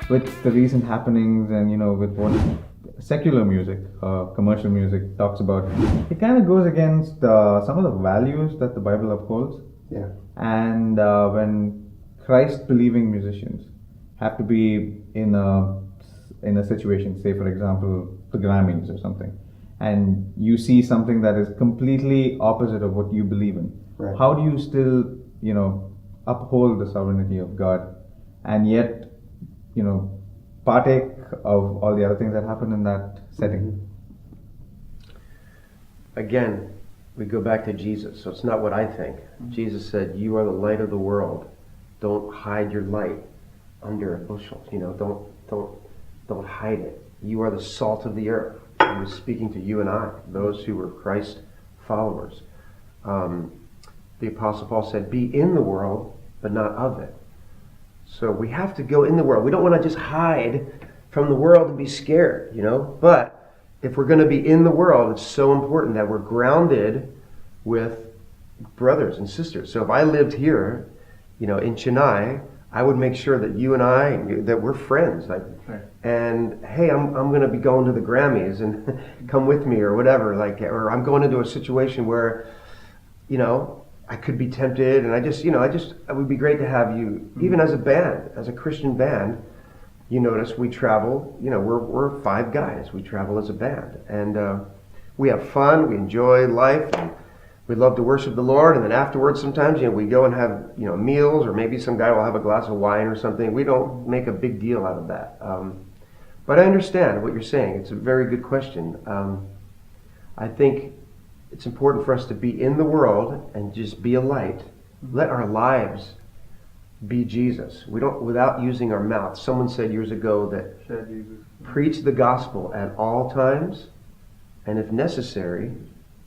with the recent happenings and with what secular music, commercial music talks about, it kind of goes against some of the values that the Bible upholds. Yeah. And when Christ-believing musicians have to be in a situation, say for example the Grammys or something, and you see something that is completely opposite of what you believe in, Right. how do you still uphold the sovereignty of God and yet partake of all the other things that happen in that setting? Again, we go back to Jesus, so it's not what I think. Jesus said, "You are the light of the world. Don't hide your light under a bushel. Don't hide it. You are the salt of the earth." He was speaking to you and I, those who were Christ followers. The Apostle Paul said, "Be in the world, but not of it." So we have to go in the world. We don't want to just hide from the world and be scared, But if we're going to be in the world, it's so important that we're grounded with brothers and sisters. So if I lived here, in Chennai, I would make sure that you and I, that we're friends. Right. And hey, I'm going to be going to the Grammys and come with me or whatever. Or I'm going into a situation where, I could be tempted, and it would be great to have you, even as a band, as a Christian band. You notice we travel, we're 5 guys. We travel as a band, and we have fun, we enjoy life, and we love to worship the Lord, and then afterwards sometimes, we go and have, meals, or maybe some guy will have a glass of wine or something. We don't make a big deal out of that. But I understand what you're saying. It's a very good question. I think it's important for us to be in the world and just be a light. Let our lives be Jesus. We don't, without using our mouth. Someone said years ago that preach the gospel at all times, and if necessary,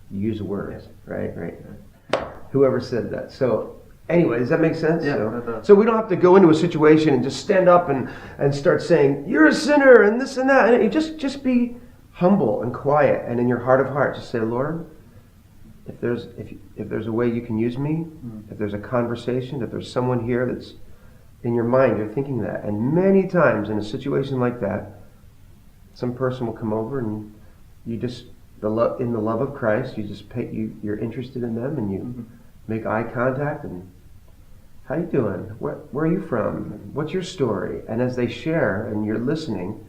use words. Right. Whoever said that. So anyway, does that make sense? Yeah. So we don't have to go into a situation and just stand up and start saying, "You're a sinner," and this and that. And you just be humble and quiet, and in your heart of hearts, just say, "Lord, if there's a way you can use me, if there's a conversation, if there's someone here that's in your mind, you're thinking that." And many times in a situation like that, some person will come over and you just, in the love of Christ, you just you're interested in them, and you make eye contact, and how you doing? Where are you from? What's your story? And as they share and you're listening,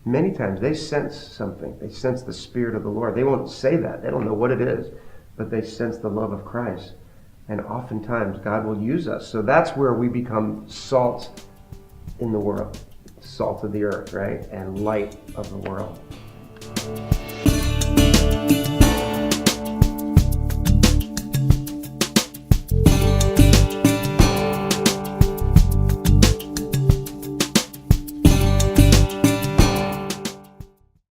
many times they sense something. They sense the Spirit of the Lord. They won't say that. They don't know what it is, but they sense the love of Christ. And oftentimes God will use us. So that's where we become salt in the world. Salt of the earth, right? And light of the world.